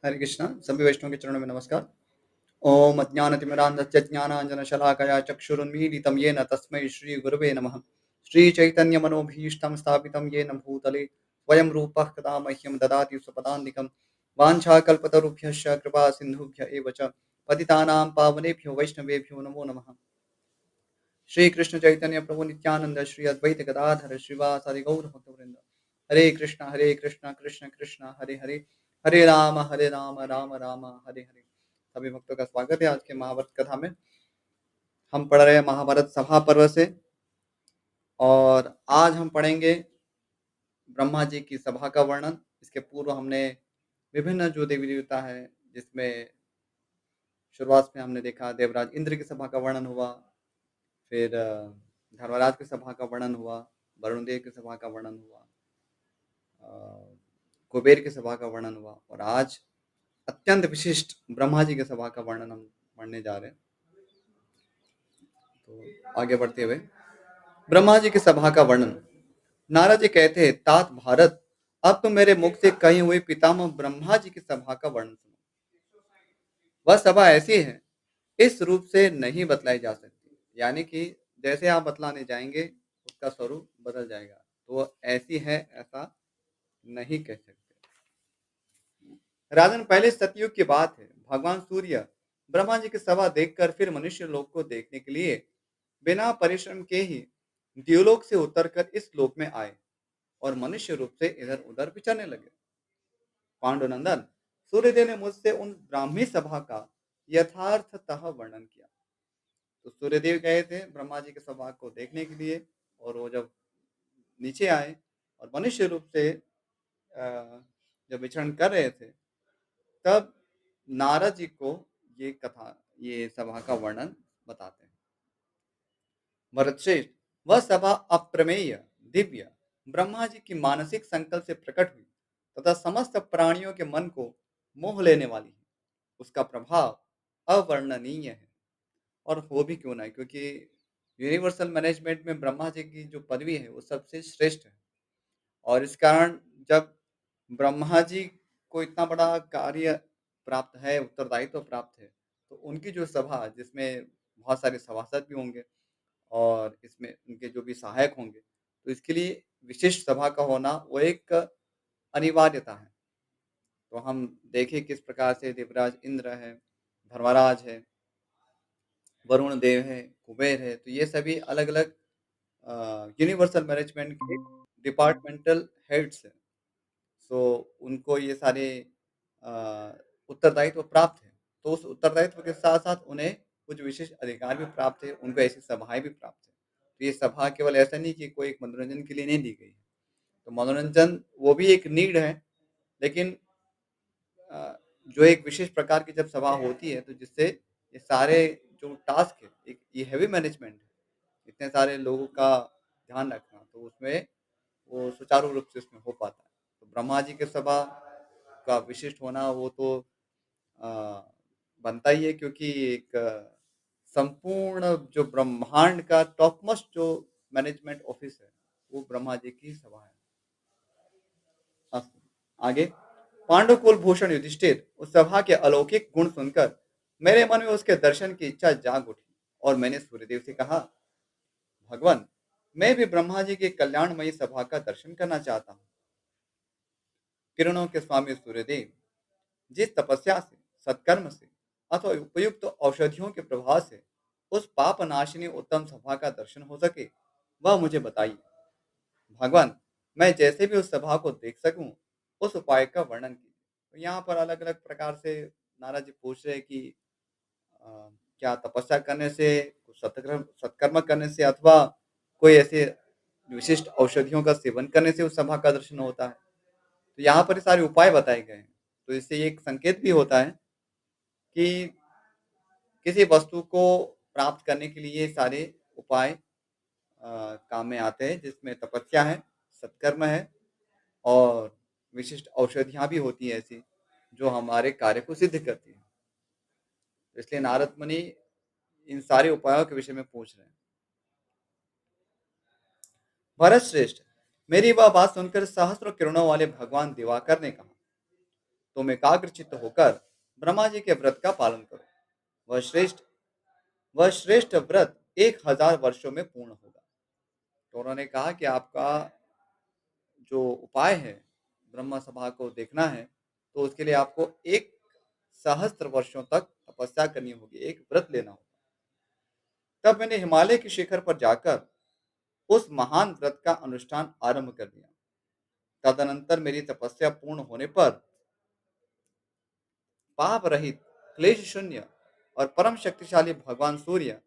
हरे कृष्णा सभी वैष्णव के चरणों में नमस्कार। ओम अज्ञानतिमिरान्धस्य ज्ञानाञ्जनशलाकया चक्षुरुन्मीलितं येन तस्मै श्रीगुरवे नमः। श्रीचैतन्यमनोभीष्टं स्थापितं येन भूतले स्वयं रूपः कदा मह्यं ददाति स्वपदान्तिकं। वाञ्छाकल्पतरुभ्यश्च कृपा सिन्धुभ्य एव च पतितानां पावनेभ्यो वैष्णवेभ्यो नमो नमः। श्री कृष्ण चैतन्य प्रभु नित्यानंद श्री अद्वैत गदाधर श्रीवासादि गौर भक्तवृंद। हरे कृष्ण कृष्ण कृष्ण हरे हरे, हरे राम राम राम हरे हरे। सभी भक्तों का स्वागत है आज के महाभारत कथा में। हम पढ़ रहे हैं महाभारत सभा पर्व से, और आज हम पढ़ेंगे ब्रह्मा जी की सभा का वर्णन। इसके पूर्व हमने विभिन्न जो देवी देवता है, जिसमें शुरुआत में हमने देखा देवराज इंद्र की सभा का वर्णन हुआ, फिर धर्मराज की सभा का वर्णन हुआ, वरुण देव की सभा का वर्णन हुआ, कुबेर की सभा का वर्णन हुआ, और आज अत्यंत विशिष्ट ब्रह्मा जी की सभा का वर्णन हम पढ़ने जा रहे हैं। तो आगे बढ़ते हुए ब्रह्मा जी की सभा का वर्णन। नारद जी कहते हैं, तात भारत, अब तो मेरे मुख से कही हुई पितामह ब्रह्मा जी की सभा का वर्णन सुनो। वह सभा ऐसी है, इस रूप से नहीं बतलाई जा सकती, यानी कि जैसे आप बतलाने जाएंगे उसका स्वरूप बदल जाएगा। तो वो ऐसी है ऐसा नहीं कह सकते। राजन, पहले सतयुग की बात है। भगवान सूर्य ब्रह्मा जी की सभा देखकर फिर मनुष्य लोक को देखने के लिए बिना परिश्रम के ही द्युलोक से उतरकर इस लोक में आए और मनुष्य रूप से इधर उधर विचरने लगे। पांडुनंदन, सूर्यदेव ने मुझसे उन ब्राह्मी सभा का यथार्थतः वर्णन किया। तो सूर्यदेव गए थे ब्रह्मा जी की सभा को देखने के लिए, और वो जब नीचे आए और मनुष्य रूप से जब विचरण कर रहे थे, तब नारद जी को ये कथा, ये सभा का वर्णन बताते हैं। भरतश्रेष्ठ, वह सभा अप्रमेय, दिव्य, ब्रह्मा जी की मानसिक संकल्प से प्रकट हुई तथा समस्त प्राणियों के मन को मोह लेने वाली है। उसका प्रभाव अवर्णनीय है, और हो भी क्यों ना है, क्योंकि यूनिवर्सल मैनेजमेंट में ब्रह्मा जी की जो पदवी है वो सबसे श्रेष्ठ है। और इस कारण जब ब्रह्मा जी को इतना बड़ा कार्य प्राप्त है, उत्तरदायित्व प्राप्त है, तो उनकी जो सभा, जिसमें बहुत सारे सभासद भी होंगे और इसमें उनके जो भी सहायक होंगे, तो इसके लिए विशिष्ट सभा का होना वो एक अनिवार्यता है। तो हम देखें किस प्रकार से देवराज इंद्र है, धर्मराज है, वरुण देव है, कुबेर है, तो ये सभी अलग अलग यूनिवर्सल मैनेजमेंट के डिपार्टमेंटल हेड्स हैं। सो उनको ये सारे अ, उत्तरदायित्व प्राप्त है। तो उस उत्तरदायित्व के साथ-साथ उन्हें कुछ विशेष अधिकार भी प्राप्त है, उनको ऐसी सभाएँ भी प्राप्त है। तो ये सभा केवल ऐसा नहीं कि कोई एक मनोरंजन के लिए नहीं दी गई है। तो मनोरंजन वो भी एक नीड है, लेकिन जो एक विशेष प्रकार की जब सभा होती है, तो जिससे ये सारे जो टास्क है, एक ये हेवी मैनेजमेंट है, इतने सारे लोगों का ध्यान रखना, तो उसमें वो सुचारू रूप से उसमें हो पाता है। तो ब्रह्मा जी की सभा का विशिष्ट होना वो तो अ, बनता ही है, क्योंकि एक संपूर्ण जो ब्रह्मांड का टॉप मोस्ट जो मैनेजमेंट ऑफिस है, वो ब्रह्मा जी की सभा है। अस्तु, आगे। पांडुकुल भूषण युधिष्ठिर उस सभा के अलौकिक गुण सुनकर मेरे मन में उसके दर्शन की इच्छा जाग उठी, और मैंने सूर्यदेव से कहा, भगवान, मैं भी ब्रह्मा जी की कल्याणमयी सभा का दर्शन करना चाहता हूँ। किरणों के स्वामी सूर्यदेव, जिस तपस्या से, सत्कर्म से अथवा उपयुक्त औषधियों के प्रभाव से उस पाप नाशिनी उत्तम सभा का दर्शन हो सके, वह मुझे बताइए। भगवान, मैं जैसे भी उस सभा को देख सकूं, उस उपाय का वर्णन कीजिए। तो यहाँ पर अलग अलग प्रकार से नारद जी पूछ रहे हैं कि क्या तपस्या करने से, कुछ सत्कर्म सत्कर्म करने से, अथवा कोई ऐसे विशिष्ट औषधियों का सेवन करने से उस सभा का दर्शन होता है। तो यहाँ पर ये सारे उपाय बताए गए हैं। तो इससे ये एक संकेत भी होता है कि किसी वस्तु को प्राप्त करने के लिए ये सारे उपाय काम में आते हैं, जिसमें तपस्या है, सत्कर्म है, और विशिष्ट औषधियाँ भी होती हैं ऐसी, जो हमारे कार्य को सिद्ध करती हैं। तो इसलिए नारद मुनि इन सारे उपायों के विषय में पूछ रहे हैं। भरत श्रेष्ठ, मेरी वह बात सुनकर सहस्त्र किरणों वाले भगवान दिवाकर ने कहा, तुम एकाग्रचित्त होकर ब्रह्मा जी के व्रत का पालन करो। वह श्रेष्ठ वह श्रेष्ठ व्रत 1000 वर्षों में पूर्ण होगा। तो उन्होंने कहा कि आपका जो उपाय है ब्रह्म सभा को देखना है, तो उसके लिए आपको एक सहस्त्र वर्षों तक तपस्या करनी होगी, एक व्रत लेना होगा। तब मैंने हिमालय के शिखर पर जाकर उस महान व्रत का अनुष्ठान आरंभ कर दिया। तदनंतर मेरी तपस्या पूर्ण होने पर पाप रहित, क्लेश शून्य और परम शक्तिशाली भगवान सूर्य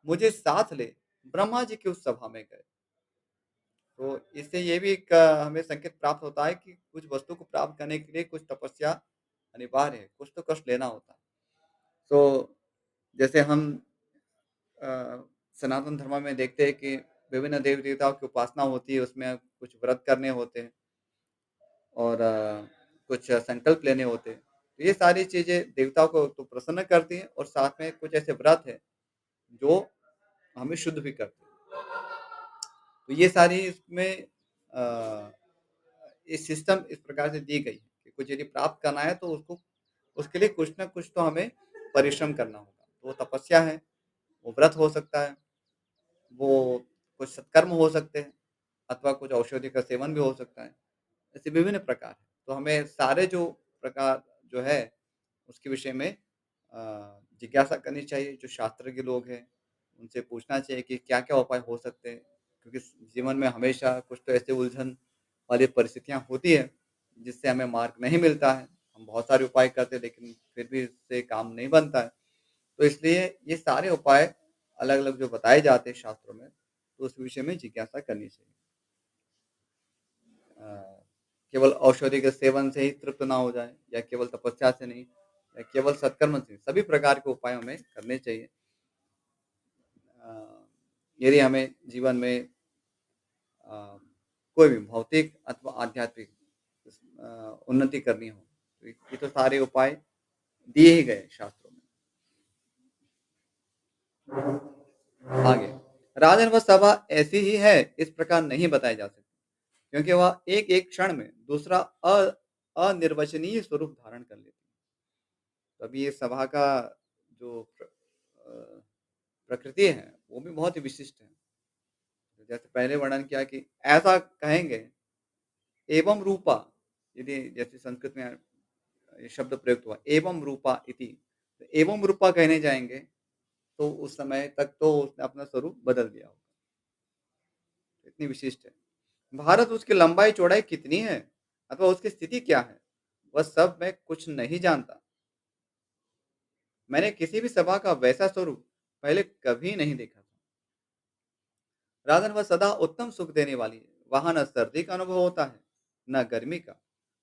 मुझे साथ ले ब्रह्मा जी की उस सभा में गए। तो इससे ये भी एक हमें संकेत प्राप्त होता है कि कुछ वस्तु को प्राप्त करने के लिए कुछ तपस्या अनिवार्य है, कुछ तो कष्ट लेना होता है। तो जैसे हम अ, सनातन धर्म में देखते हैं कि विभिन्न देवी-देवताओं की उपासना होती है, उसमें कुछ व्रत करने होते हैं और कुछ संकल्प लेने होते हैं। तो ये सारी चीज़ें देवताओं को तो प्रसन्न करती हैं और साथ में कुछ ऐसे व्रत हैं, जो हमें शुद्ध भी करते हैं। तो ये सारी इसमें अ, ये सिस्टम इस प्रकार से दी गई है कि कुछ यदि प्राप्त करना है तो उसको उसके लिए कुछ न कुछ तो हमें परिश्रम करना होगा। तो वो तपस्या है, वो व्रत हो सकता है, वो कुछ सत्कर्म हो सकते हैं अथवा कुछ औषधि का सेवन भी हो सकता है। ऐसे विभिन्न प्रकार हैं। तो हमें सारे जो प्रकार जो है उसके विषय में जिज्ञासा करनी चाहिए। जो शास्त्र के लोग हैं, उनसे पूछना चाहिए कि क्या-क्या उपाय हो सकते हैं। क्योंकि जीवन में हमेशा कुछ तो ऐसे उलझन वाली परिस्थितियाँ होती हैं, जिससे हमें मार्ग नहीं मिलता है। हम बहुत सारे उपाय करते हैं लेकिन फिर भी इससे काम नहीं बनता है। तो इसलिए ये सारे उपाय अलग-अलग जो बताए जाते हैं शास्त्रों में, तो उस विषय में जिज्ञासा करनी चाहिए। अ, केवल औषधि के सेवन से ही तृप्त ना हो जाए या केवल तपस्या से नहीं या केवल सत्कर्म से, सभी प्रकार के उपाय हमें करने चाहिए। अ, यदि हमें जीवन में अ, कोई भी भौतिक अथवा आध्यात्मिक उन्नति करनी हो, तो ये तो सारे उपाय दिए ही गए शास्त्रों में। आगे, राजन व सभा ऐसी ही है, इस प्रकार नहीं बताई जा सकती, क्योंकि वह एक-एक क्षण में दूसरा अनिर्वचनीय स्वरूप धारण कर लेती है। तो अभी ये सभा का जो अ, प्रकृति है, वो भी बहुत ही विशिष्ट है। जैसे पहले वर्णन किया कि ऐसा कहेंगे, एवं रूपा, यदि जैसे संस्कृत में ये शब्द प्रयुक्त हुआ, एवं रूपा इति, तो एवं रूपा कहने जाएँगे, तो उस समय तक तो उसने अपना स्वरूप बदल दिया होगा, इतनी विशिष्ट है। भारत उसकी लंबाई-चौड़ाई कितनी है अथवा उसकी स्थिति क्या है, वह सब मैं कुछ नहीं जानता। मैंने किसी भी सभा का वैसा स्वरूप पहले कभी नहीं देखा था। राधन वह सदा उत्तम सुख देने वाली है। वहाँ न सर्दी का अनुभव होता है, न गर्मी का।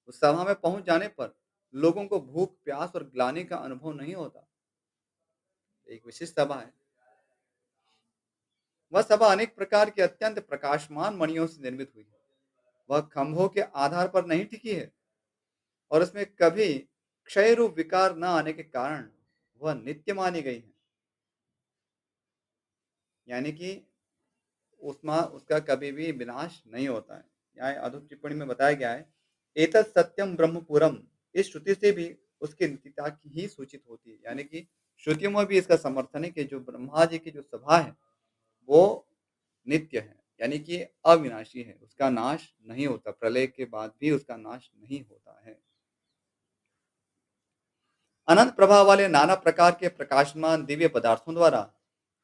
उस सभा में पहुँच जाने पर लोगों को भूख, प्यास और ग्लानि का अनुभव नहीं होता। एक विशिष्ट सभा है। वह सभा अनेक प्रकार के अत्यंत प्रकाशमान मणियों से निर्मित हुई है। वह खंभों के आधार पर नहीं टिकी है और उसमें कभी क्षय रूप विकार न आने के कारण वह नित्य मानी गई है। यानी कि उसमा उसका कभी भी विनाश नहीं होता है। यहाँ अधुप टिप्पणी में बताया गया है, एतत् सत्यम ब्रह्मपुरम, इस श्रुति से भी उसकी नित्यता की ही सूचित होती है। यानी कि श्रुतियों में भी इसका समर्थन है कि जो ब्रह्मा जी की जो सभा है, वो नित्य है, यानी कि अविनाशी है, उसका नाश नहीं होता, प्रलय के बाद भी उसका नाश नहीं होता है। अनंत प्रभाव वाले नाना प्रकार के प्रकाशमान दिव्य पदार्थों द्वारा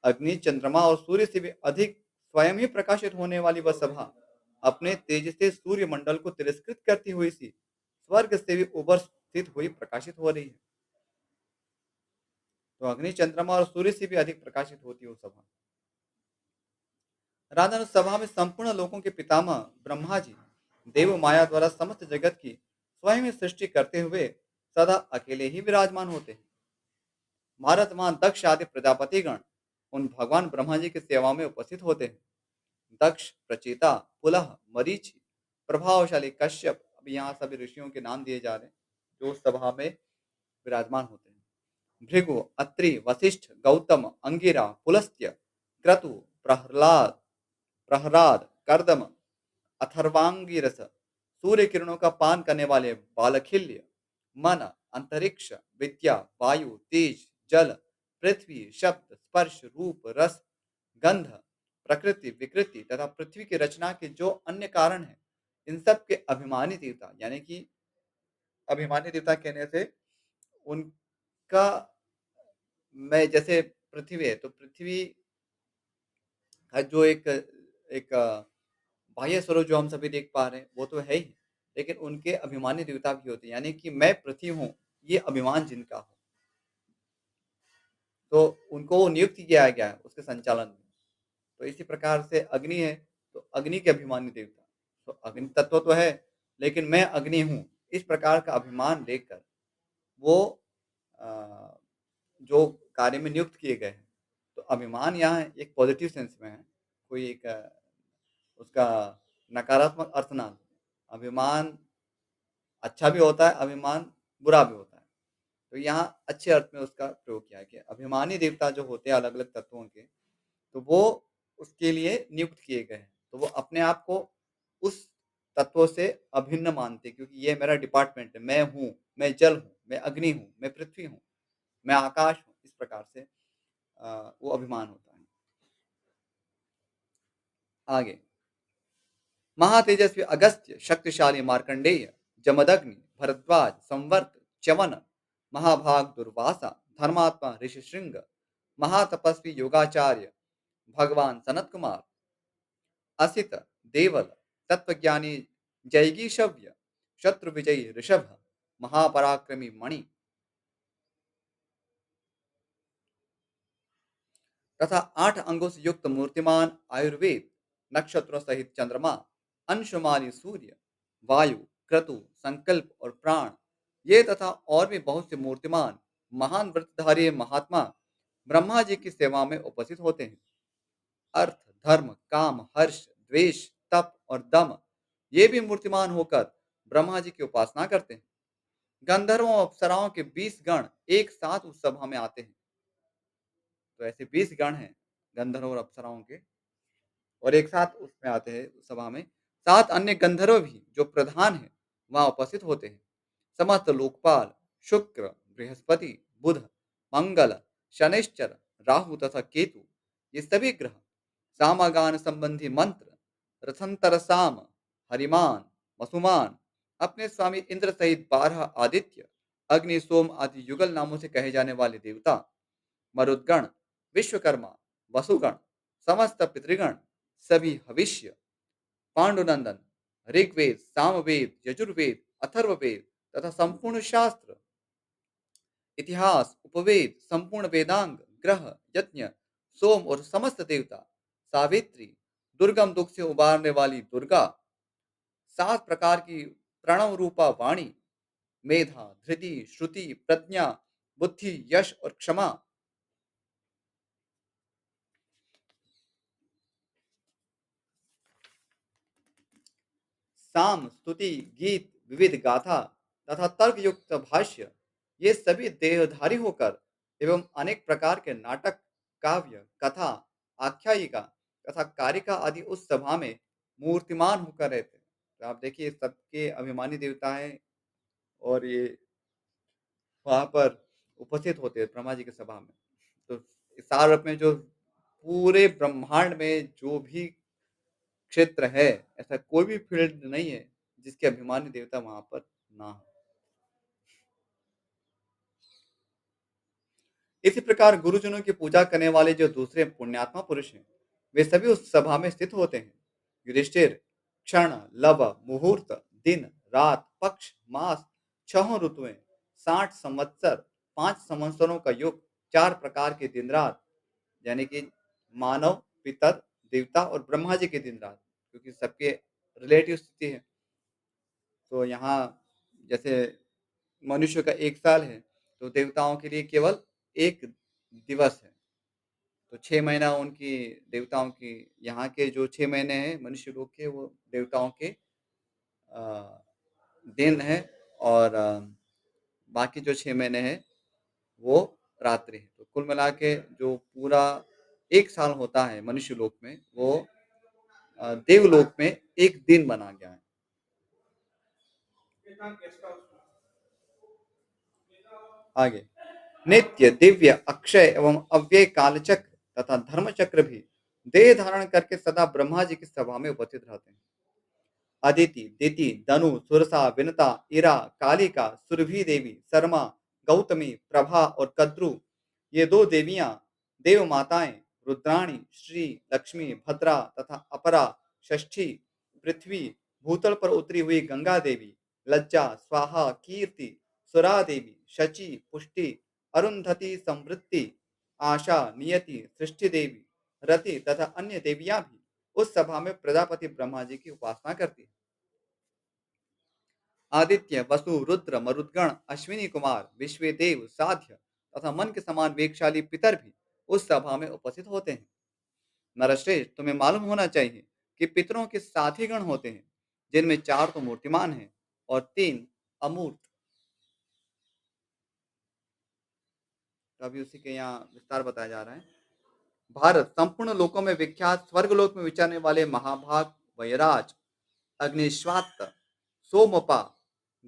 अग्नि, चंद्रमा और सूर्य से भी अधिक स्वयं ही प्रकाशित होने वाली वह सभा अपने तेज से सूर्य मंडल को तिरस्कृत करती हुई सी स्वर्ग से भी उबर स्थित हुई प्रकाशित हो रही है। तो अग्नि, चंद्रमा और सूर्य से भी अधिक प्रकाशित होती है वो सभा। राधा उस सभा में संपूर्ण लोगों के पितामह ब्रह्मा जी देव माया द्वारा समस्त जगत की स्वयं ही सृष्टि करते हुए सदा अकेले ही विराजमान होते हैं। महारथमान दक्ष आदि प्रजापतिगण उन भगवान ब्रह्मा जी की सेवा में उपस्थित होते हैं। दक्ष, प्रचेता, पुलह, मरीचि, प्रभावशाली, कश्यप, अब यहाँ सभी ऋषियों के नाम दिए जा रहे हैं जो उस सभा में विराजमान होते हैं। भृगु, अत्रि, वशिष्ठ, गौतम, अंगिरा, पुलस्त्य, क्रतु, प्रहलाद प्रहलाद, कर्दम, अथर्वांगिरस, सूर्य किरणों का पान करने वाले बालखिल्य, मन, अंतरिक्ष, विद्या, वायु, तेज, जल, पृथ्वी, शब्द, स्पर्श, रूप, रस, गंध, प्रकृति, विकृति तथा पृथ्वी की रचना के जो अन्य कारण हैं, इन सब के अभिमानी देवता, यानी कि अभिमानी देवता कहने से उनका, मैं जैसे पृथ्वी है, तो पृथ्वी का जो एक बाह्य स्वरूप जो हम सभी देख पा रहे हैं, वो तो है ही, लेकिन उनके अभिमानी देवता भी होते हैं, यानी कि मैं पृथ्वी हूँ, ये अभिमान जिनका हो, तो उनको वो नियुक्त किया गया है उसके संचालन में। तो इसी प्रकार से अग्नि है, तो अग्नि के अभिमानी देवता, तो अग्नि तत्व तो है, लेकिन मैं अग्नि हूँ, इस प्रकार का अभिमान लेकर वो अ, जो कार्य में नियुक्त किए गए हैं। तो अभिमान यहाँ एक पॉजिटिव सेंस में है, कोई एक उसका नकारात्मक अर्थ ना लें। अभिमान अच्छा भी होता है, अभिमान बुरा भी होता है। तो यहाँ अच्छे अर्थ में उसका प्रयोग किया है कि अभिमानी देवता जो होते हैं अलग-अलग तत्वों के, तो वो उसके लिए नियुक्त किए गए हैं। तो वो अपने आप को उस तत्व से अभिन्न मानते हैं, क्योंकि ये मेरा डिपार्टमेंट है, मैं हूँ, मैं जल हूँ, मैं अग्नि हूँ, मैं पृथ्वी हूँ, मैं आकाश हूँ। इस प्रकार से वो अभिमान होता है। आगे, महातेजस्वी अगस्त्य, शक्तिशाली मार्कंडेय, जमदग्नि, भरद्वाज, संवर्त, च्यवन, महाभाग दुर्वासा, धर्मात्मा ऋषिशृंग, महातपस्वी योगाचार्य, भगवान सनत कुमार, असित, देवल, तत्वज्ञानी जैगीषव्य, शत्रु विजयी ऋषभ, महापराक्रमी मणि तथा 8 अंगों से युक्त मूर्तिमान आयुर्वेद, नक्षत्रों सहित चंद्रमा, अंशुमानी सूर्य, वायु, क्रतु, संकल्प और प्राण, ये तथा और भी बहुत से मूर्तिमान महान व्रतधारी महात्मा ब्रह्मा जी की सेवा में उपस्थित होते हैं। अर्थ, धर्म, काम, हर्ष, द्वेष, तप और दम, ये भी मूर्तिमान होकर ब्रह्मा जी की उपासना करते हैं। गंधर्वों और अप्सराओं के 20 गण एक साथ उस सभा में आते हैं। तो ऐसे 20 गण हैं गंधर्व और अप्सराओं के, और एक साथ उसमें आते हैं उस सभा में। 7 अन्य गंधर्व भी जो प्रधान हैं वहां उपस्थित होते हैं। समस्त लोकपाल, शुक्र, बृहस्पति, बुध, मंगल, शनिश्चर, राहु तथा केतु, ये सभी ग्रह सामगान संबंधी मंत्र रथंतर साम, हरिमान, वसुमान, अपने स्वामी इंद्र सहित 12 आदित्य, अग्नि, सोम आदि युगल नामों से कहे जाने वाले देवता, मरुद्गण, विश्वकर्मा, वसुगण, समस्त पितृगण, सभी हविष्य, पांडुनंदन, ऋग्वेद, सामवेद, यजुर्वेद, अथर्ववेद तथा संपूर्ण शास्त्र, इतिहास, उपवेद, संपूर्ण वेदांग, ग्रह, यज्ञ, सोम और समस्त देवता, सावित्री, दुर्गम दुख से उबारने वाली दुर्गा, 7 प्रकार की प्रणव रूपा वाणी, मेधा, धृति, श्रुति, प्रज्ञा, बुद्धि, यश और क्षमा, साम, स्तुति, गीत, विविध गाथा तथा तर्क युक्त भाष्य, ये सभी देहधारी होकर एवं अनेक प्रकार के नाटक, काव्य, कथा, आख्यायिका तथा कारिका आदि उस सभा में मूर्तिमान होकर रहते हैं। तो आप देखिए सबके अभिमानी देवता हैं, और ये वहां पर उपस्थित होते हैं ब्रह्मा जी की सभा में। तो सार रूप में जो पूरे ब्रह्मांड में जो भी क्षेत्र है, ऐसा कोई भी फील्ड नहीं है जिसके अभिमानी देवता वहां पर ना हो। इसी प्रकार गुरुजनों की पूजा करने वाले जो दूसरे पुण्यात्मा पुरुष हैं, वे सभी उस सभा में स्थित होते हैं। युधिष्ठिर, क्षण, लब, मुहूर्त, दिन, रात, पक्ष, मास, छहों ऋतुएं, 60 संवत्सर, 5 संवत्सरों का युग, 4 प्रकार के दिन रात, यानी कि मानव, पितर, देवता और ब्रह्मा जी के दिन रात, क्योंकि सबके रिलेटिव स्थिति है। तो यहाँ जैसे मनुष्य का 1 साल है, तो देवताओं के लिए केवल 1 दिवस है। तो 6 महीना उनकी देवताओं की, यहाँ के जो 6 महीने हैं मनुष्य लोग के, वो देवताओं के दिन है, और बाकी जो 6 महीने हैं वो रात्रि है। तो कुल मिला के जो पूरा 1 साल होता है मनुष्य लोक में, वो देवलोक में 1 दिन बना गया है। आगे, नित्य, दिव्य, अक्षय एवं अव्यय कालचक्र तथा धर्मचक्र भी देह धारण करके सदा ब्रह्मा जी की सभा में उपस्थित रहते हैं। अदिति, दिति, दनु, सुरसा, विनता, इरा, कालिका, सुरभि देवी, शर्मा, गौतमी, प्रभा और कद्रु, ये दो देवियां, देव माताएं, रुद्राणी, श्री, लक्ष्मी, भद्रा तथा अपरा, षष्ठी, पृथ्वी, भूतल पर उतरी हुई गंगा देवी, लज्जा, स्वाहा, कीर्ति, सुरा देवी, शची, पुष्टि, अरुंधति, समृद्धि, आशा, नियति, सृष्टि देवी, रति तथा अन्य देवियां भी उस सभा में प्रजापति ब्रह्मा जी की उपासना करती हैं। आदित्य, वसु, रुद्र, मरुद्गण, अश्विनी कुमार, विश्वेदेव, साध्य तथा मन के समान वेगशाली पितर भी उस सभा में उपस्थित होते हैं। नरश्रेष्ठ, तुम्हें मालूम होना चाहिए कि पितरों के 7 ही गण होते हैं, जिनमें 4 तो मूर्तिमान हैं और 3 अमूर्त। तो अभी उसी के यहाँ विस्तार बताया जा रहा है। भारत संपूर्ण लोकों में विख्यात स्वर्गलोक में विचरने वाले महाभाग वैराज, अग्निश्वात्त, सोमपा,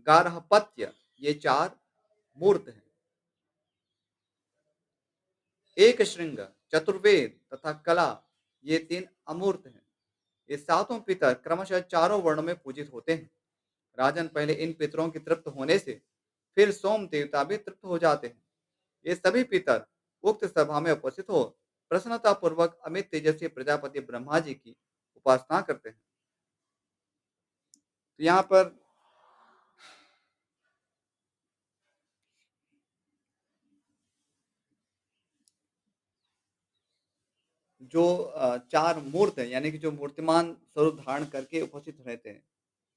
गार्हपत्य, ये 4 मूर्त हैं। एक श्रृंग, चतुर्वेद तथा कला, ये 3 अमूर्त हैं। ये सातों पितर क्रमशः चारों वर्णों में पूजित होते हैं। राजन, पहले इन पितरों की तृप्त होने से फिर सोम देवता भी तृप्त हो जाते हैं। ये सभी पितर उक्त सभा में उपस्थित हो प्रसन्नता पूर्वक अमित तेजस्वी प्रजापति ब्रह्मा जी की उपासना करते हैं। तो यहाँ पर जो 4 मूर्त है, यानी कि जो मूर्तिमान स्वरूप धारण करके उपस्थित रहते हैं,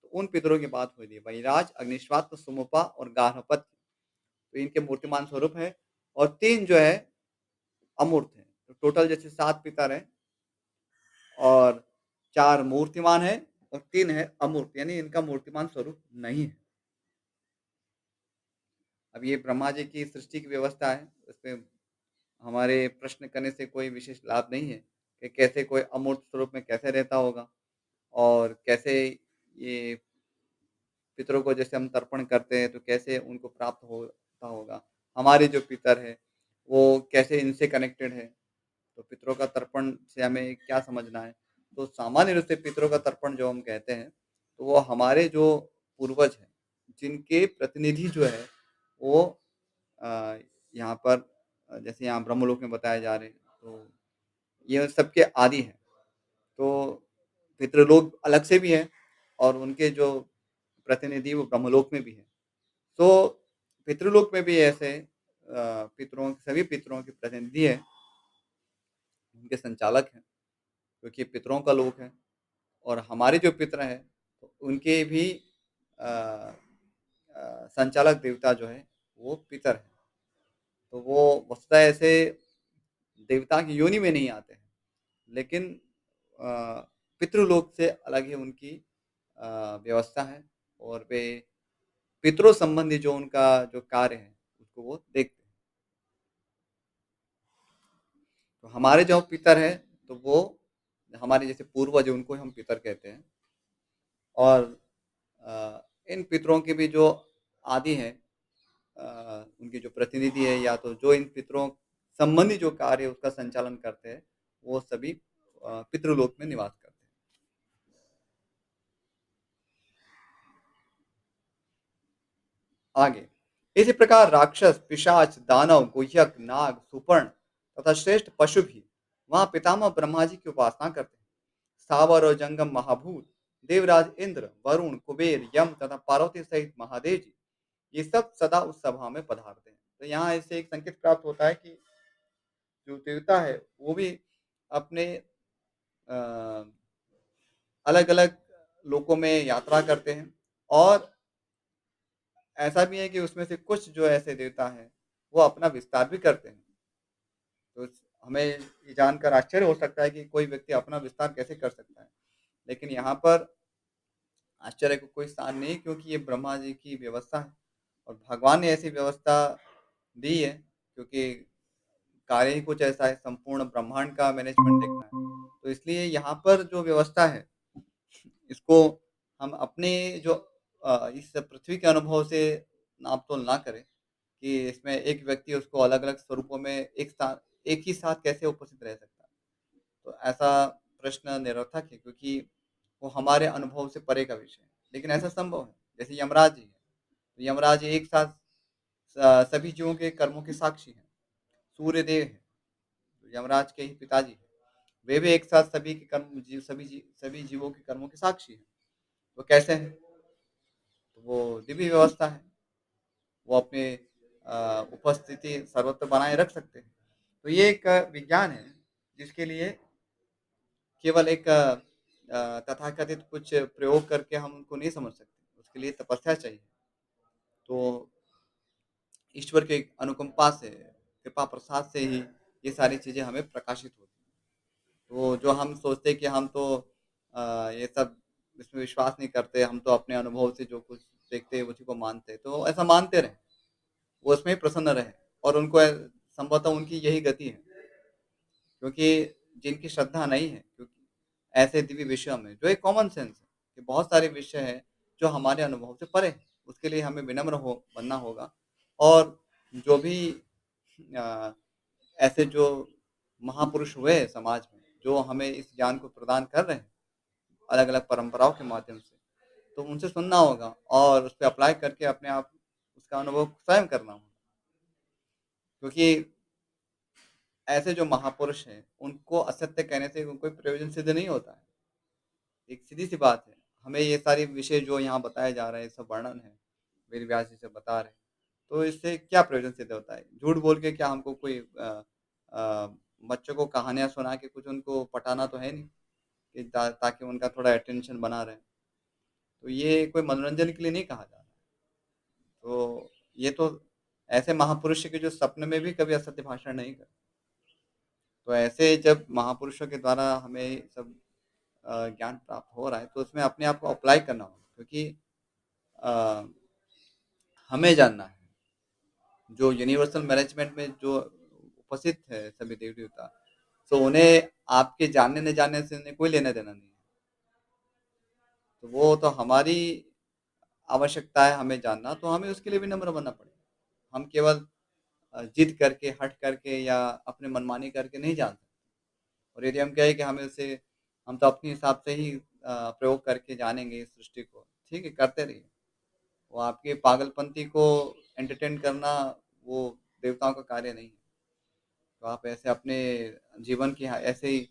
तो उन पितरों की बात हो रही है। वैराज, अग्निश्वात, सुमुपा और गार्हपत्य, तो इनके मूर्तिमान स्वरूप है। और 3 जो है अमूर्त है। तो टोटल जैसे 7 पितर हैं और 4 मूर्तिमान है और 3 है अमूर्त, यानी इनका मूर्तिमान स्वरूप नहीं है। अब ये ब्रह्मा जी की सृष्टि की व्यवस्था है, इसमें हमारे प्रश्न करने से कोई विशेष लाभ नहीं है कि कैसे कोई अमूर्त स्वरूप में कैसे रहता होगा और कैसे ये पितरों को जैसे हम तर्पण करते हैं तो कैसे उनको प्राप्त होता होगा। हमारे जो पितर है वो कैसे इनसे कनेक्टेड है, तो पितरों का तर्पण से हमें क्या समझना है। तो सामान्य रूप से पितरों का तर्पण जो हम कहते हैं, तो वो हमारे जो पूर्वज हैं, जिनके प्रतिनिधि जो है वो अ, यहाँ पर जैसे यहाँ ब्रह्मलोक में बताए जा रहे हैं, तो ये सबके आदि हैं। तो पितृलोक अलग से भी हैं और उनके जो प्रतिनिधि वो ब्रह्मलोक में भी हैं। तो पितृलोक में भी ऐसे पितरों सभी पितरों के प्रतिनिधि हैं, उनके संचालक हैं, क्योंकि पितरों का लोक है। और हमारे जो पितर हैं, तो उनके भी संचालक देवता जो है, वो पितर हैं। तो वो वस्तुतः ऐसे देवता की योनि में नहीं आते हैं, लेकिन अ, पितृलोक से अलग ही उनकी व्यवस्था है और वे पितरों संबंधी जो उनका जो कार्य है, उसको वो देखते हैं। तो हमारे जो पितर हैं, तो वो हमारे जैसे पूर्वज हैं, उनको हम पितर कहते हैं। और इन पितरों के भी जो आदि हैं, उनके जो प्रतिनिधि है या तो जो इन पितरों संबंधी जो कार्य है उसका संचालन करते हैं, वो सभी पितृलोक में निवास करते हैं। आगे, इसी प्रकार राक्षस, पिशाच, दानव, गुह्यक, नाग, सुपर्ण तथा श्रेष्ठ पशु भी वहां पितामह ब्रह्मा जी की उपासना करते हैं। स्थावर और जंगम महाभूत, देवराज इंद्र, वरुण, कुबेर, यम तथा पार्वती सहित महादेव जी, ये सब सदा उस सभा में पधारते हैं। तो यहाँ इससे एक संकेत प्राप्त होता है कि जो देवता है वो भी अपने अलग अलग लोकों में यात्रा करते हैं। और ऐसा भी है कि उसमें से कुछ जो ऐसे देवता हैं वो अपना विस्तार भी करते हैं। तो हमें ये जानकर आश्चर्य हो सकता है कि कोई व्यक्ति अपना विस्तार कैसे कर सकता है, लेकिन यहाँ पर आश्चर्य को कोई स्थान नहीं, क्योंकि ये ब्रह्मा जी की व्यवस्था है और भगवान ने ऐसी व्यवस्था दी है, क्योंकि कार्य ही कुछ ऐसा है, संपूर्ण ब्रह्मांड का मैनेजमेंट देखना है। तो इसलिए यहाँ पर जो व्यवस्था है, इसको हम अपने जो इस पृथ्वी के अनुभव से नाप-तोल ना करें, कि इसमें एक व्यक्ति उसको अलग-अलग स्वरूपों में एक ही साथ कैसे उपस्थित रह सकता है? तो ऐसा प्रश्न निरर्थक है क्योंकि वो हमारे अनुभव से परे का विषय है। लेकिन ऐसा संभव है, जैसे यमराज जी हैं। तो यमराज एक साथ सभी जीवों के कर्मों के साक्षी हैं। सूर्यदेव हैं, तो यमराज के ही पिताजी हैं। वे भी एक साथ सभी के कर्म जीव सभी जीवों के कर्मों के साक्षी हैं। वो कैसे हैं? तो वो दिव्य व्यवस्था है। वो अपने उपस्थिति सर्वत्र बनाए रख सकते हैं। तो ये एक विज्ञान है, जिसके लिए केवल एक तथाकथित कुछ प्रयोग करके हम उनको नहीं समझ सकते। उसके लिए तपस्या चाहिए। तो ईश्वर के अनुकंपा से, कृपा प्रसाद से ही ये सारी चीज़ें हमें प्रकाशित होती हैं। तो जो हम सोचते हैं कि हम तो ये सब इसमें विश्वास नहीं करते, हम तो अपने अनुभव से जो कुछ देखते हैं उसी को मानते हैं, तो ऐसा मानते रहें, वो उसमें ही प्रसन्न रहें और उनको संभवतः उनकी यही गति है। क्योंकि जिनकी श्रद्धा नहीं है, क्योंकि ऐसे दिव्य विषयों में जो एक कॉमन सेंस है कि बहुत सारे विषय हैं जो हमारे अनुभव से परे हैं, उसके लिए हमें विनम्र हो बनना होगा और जो भी अ, ऐसे जो महापुरुष हुए हैं समाज में, जो हमें इस ज्ञान को प्रदान कर रहे हैं, अलग-अलग परंपराओं के माध्यम से, तो उनसे सुनना होगा और उस पे अप्लाई करके अपने आप उसका अनुभव स्वयं करना होगा। क्योंकि ऐसे जो महापुरुष हैं, उनको असत्य कहने से कोई प्रयोजन सिद्ध नहीं होता है। एक सीधी-सी बात है। हमें ये सारे विषय जो यहाँ बताए जा रहे हैं, सब वर्णन है, वेद व्यास जी से बता रहे हैं। तो इससे क्या प्रयोजन सिद्ध होता है? झूठ बोल के क्या हमको कोई अ, बच्चों को कहानियाँ सुना के कुछ उनको पटाना तो है नहीं कि ताकि उनका थोड़ा अटेंशन बना रहे। तो ये कोई मनोरंजन के लिए नहीं कहा जा रहा है। तो ये तो ऐसे महापुरुष के जो सपने में भी कभी असत्य भाषण नहीं करते। तो ऐसे जब महापुरुषों के द्वारा हमें सब ज्ञान प्राप्त हो रहा है, तो उसमें अपने आप को अप्लाई करना होगा क्योंकि अ, हमें जानना है, जो यूनिवर्सल मैनेजमेंट में जो उपस्थित है सभी देव-देवता, तो उन्हें आपके जानने न जानने से उन्हें कोई लेना-देना नहीं है। तो वो तो हमारी आवश्यकता है हमें जानना, तो हमें उसके लिए भी नम्र बनना पड़ेगा। हम केवल जिद करके, हठ करके या अपने मनमानी करके नहीं जान सकते। और यदि हम कहें कि हमें उसे हम तो अपने हिसाब से ही प्रयोग करके जानेंगे इस सृष्टि को, ठीक है, करते रहिए। वो आपके पागलपंती को एंटरटेन करना वो देवताओं का कार्य नहीं है। तो आप ऐसे अपने जीवन की ऐसे ही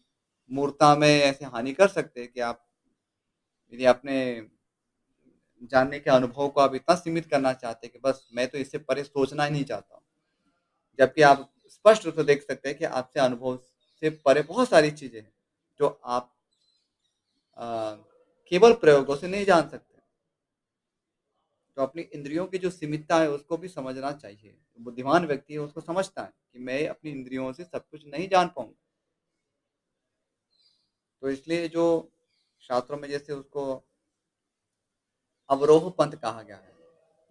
मूर्ता में ऐसे हानि कर सकते हैं कि आप यदि अपने जानने के अनुभव को आप इतना सीमित करना चाहते हैं कि बस मैं तो इससे परे सोचना ही नहीं चाहता हूँ। जबकि आप स्पष्ट रूप से देख सकते हैं कि आपसे अनुभव से परे बहुत सारी चीज़ें हैं, जो आप अ, केवल प्रयोगों से नहीं जान सकते। तो अपनी इंद्रियों की जो सीमितता है उसको भी समझना चाहिए। बुद्धिमान व्यक्ति है उसको समझता है कि मैं अपनी इंद्रियों से सब कुछ नहीं जान पाऊँगा। तो इसलिए जो शास्त्रों में जैसे उसको अवरोह पंथ कहा गया है।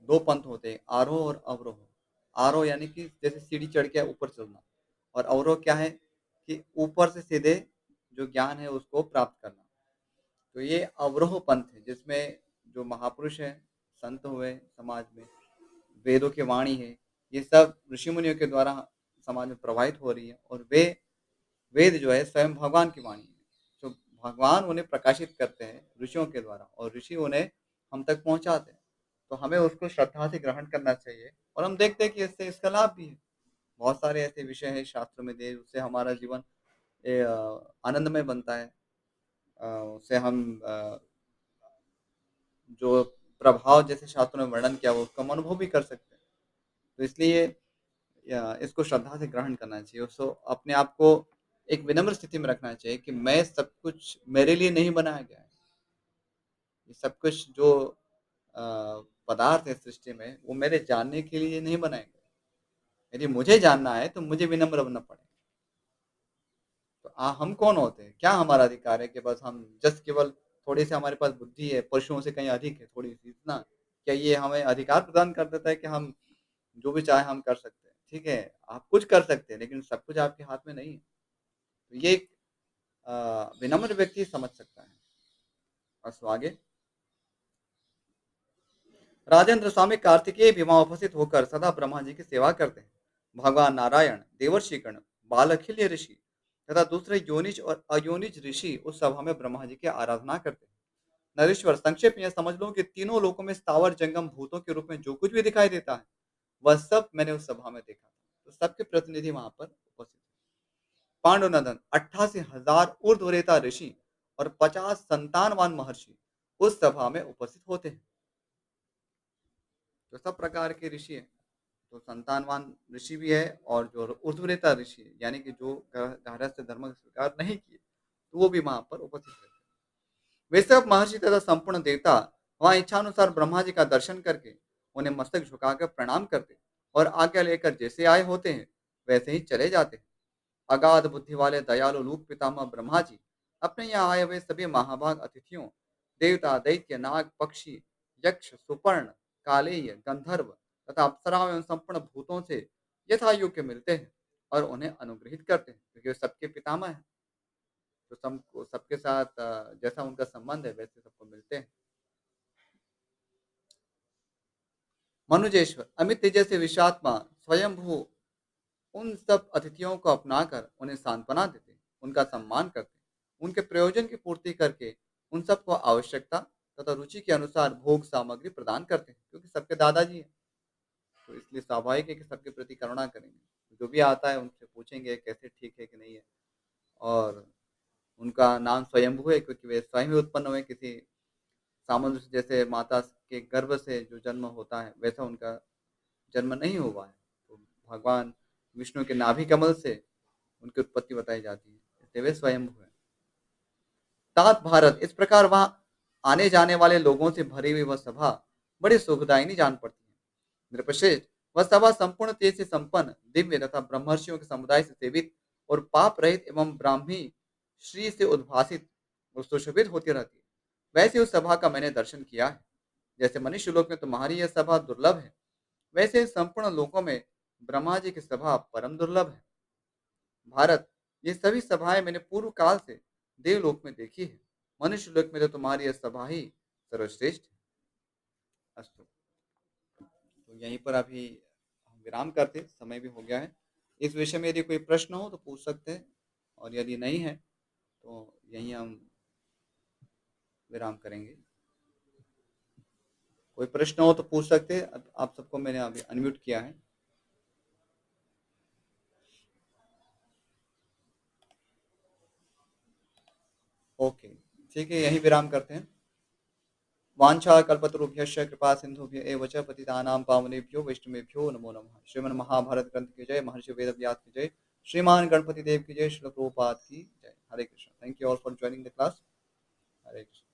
2 पंथ होते हैं, आरोह और अवरोह। आरोह यानी कि जैसे सीढ़ी चढ़ के ऊपर चलना और अवरोह क्या है कि ऊपर से सीधे जो ज्ञान है उसको प्राप्त करना। तो ये अवरोह पंथ है जिसमें जो महापुरुष हैं, संत हुए समाज में, वेदों की वाणी है, ये सब ऋषि-मुनियों के द्वारा समाज में प्रवाहित हो रही है और वे वेद जो है स्वयं भगवान की वाणी है। तो भगवान उन्हें प्रकाशित करते हैं ऋषियों के द्वारा और ऋषि उन्हें हम तक पहुँचाते हैं। तो हमें उसको श्रद्धा से ग्रहण करना चाहिए और हम देखते हैं कि इससे इसका लाभ भी है। बहुत सारे ऐसे विषय हैं शास्त्रों में दिए उससे हमारा जीवन आनंदमय बनता है। उससे हम जो प्रभाव जैसे शास्त्रों ने वर्णन किया वो उसका हम अनुभव भी कर सकते हैं। तो इसलिए इसको श्रद्धा से ग्रहण करना चाहिए। उसको अपने आप को एक विनम्र स्थिति में रखना चाहिए कि मैं सब कुछ मेरे लिए नहीं बनाया गया है। ये सब कुछ जो अ, पदार्थ है सृष्टि में, वो मेरे जानने के लिए नहीं बनाए गए। यदि मुझे जानना है तो मुझे विनम्र बनना पड़ेगा। तो हम कौन होते हैं? क्या हमारा अधिकार है कि बस हम जस्ट केवल थोड़ी-सी हमारे पास बुद्धि है, पशुओं से कहीं अधिक है थोड़ी-सी इतना? क्या ये हमें अधिकार प्रदान कर देता है कि हम जो भी चाहें हम कर सकते हैं? ठीक है, आप कुछ कर सकते हैं लेकिन सब कुछ आपके हाथ में नहीं है। तो ये एक विनम्र व्यक्ति समझ सकता है। बस आगे राजेंद्र स्वामी कार्तिकेय भी वहां उपस्थित होकर सदा ब्रह्मा जी की सेवा करते हैं। भगवान नारायण, देवर्षिगण, बालखिल्य ऋषि तथा दूसरे योनिज और अयोनिज ऋषि उस सभा में ब्रह्मा जी की आराधना करते हैं। नरेश्वर, संक्षेप में यह समझ लो कि तीनों लोकों में स्थावर जंगम भूतों के रूप में जो कुछ भी दिखाई देता है, वह सब मैंने उस सभा में देखा। तो सबके प्रतिनिधि वहां पर उपस्थित थे। पांडुनंदन, 88,000 ऊर्ध्वरेता ऋषि और 50 संतानवान महर्षि उस सभा में उपस्थित होते हैं। तो सब प्रकार के ऋषि हैं। तो संतानवान ऋषि भी है और जो ऊर्ध्वरेता ऋषि है, यानी कि जो गृहस्थ धर्म स्वीकार नहीं किए, तो वो भी वहां पर उपस्थित रहते हैं। वे सब महर्षि तथा संपूर्ण देवता वहां इच्छानुसार ब्रह्मा जी का दर्शन करके उन्हें मस्तक झुकाकर प्रणाम करते और आज्ञा लेकर जैसे आए होते हैं वैसे ही चले जाते हैं। अगाध बुद्धि वाले दयालु लोक पितामह ब्रह्मा जी अपने यहाँ आए हुए सभी महाभाग अतिथियों, देवता, दैत्य, नाग, पक्षी, यक्ष, सुपर्ण, कालेय, गंधर्व तथा अप्सराओं एवं संपूर्ण भूतों से यथा योग्य मिलते हैं और उन्हें अनुग्रहित करते हैं, क्योंकि वे सबके पितामह हैं। तो सबको सबके साथ जैसा उनका संबंध है वैसे सबको मिलते हैं। मनुजेश्वर, अमित तेजस से विषात्मा स्वयंभू उन सब अतिथियों को अपनाकर उन्हें सांत्वना देते, उनका सम्मान करते, उनके प्रयोजन की पूर्ति करके उन सबको आवश्यकता तथा रुचि के अनुसार भोग सामग्री प्रदान करते हैं, क्योंकि सबके दादाजी हैं। तो इसलिए स्वाभाविक है कि सबके प्रति करुणा करेंगे। जो भी आता है उनसे पूछेंगे कैसे ठीक है कि नहीं है। और उनका नाम स्वयंभू है क्योंकि वे स्वयं ही उत्पन्न हुए, किसी सामंत जैसे माता के गर्भ से जो जन्म होता है वैसा उनका जन्म नहीं हुआ है। तो भगवान विष्णु के नाभि कमल से उनकी उत्पत्ति बताई जाती है, इसलिए वे स्वयंभू है। तात भारत, इस प्रकार वहां आने जाने वाले लोगों से भरी हुई वह सभा बड़ी सुखदायिनी जान पड़ती है। नृपश्रेष्ठ, वह सभा संपूर्ण तेज से संपन्न, दिव्य तथा ब्रह्मर्षियों के समुदाय से सेवित और पाप रहित एवं ब्राह्मी श्री से उद्भासित और सुशोभित होती रहती है। वैसे उस सभा का मैंने दर्शन किया है। जैसे मनुष्य लोक में तुम्हारी यह सभा दुर्लभ है, वैसे संपूर्ण लोकों में ब्रह्मा जी की सभा परम दुर्लभ है। भारत, ये सभी सभाएं मैंने पूर्व काल से देवलोक में देखी है। मनुष्य लोक में तो तुम्हारी यह सभा ही सर्वश्रेष्ठ है। अस्तु। तो यहीं पर अभी हम विराम करते, समय भी हो गया है। इस विषय में यदि कोई प्रश्न हो तो पूछ सकते हैं, और यदि नहीं है तो यहीं हम विराम करेंगे। कोई प्रश्न हो तो पूछ सकते हैं। आप सबको मैंने अभी अनम्यूट किया है। ओके, ठीक है, यहीं विराम करते हैं। वांछा कल्पतरुभ्यश्च कृपा सिंधुभ्य एव च पतितानां पावनेभ्यो वैष्णवेभ्यो नमो नमः। श्रीमद् महाभारत ग्रंथ की जय, महर्षि वेदव्यास की जय, श्रीमान गणपति देव की जय, श्रील प्रभुपाद की जय। Hare Krishna. Thank you all for joining the class. Hare Krishna.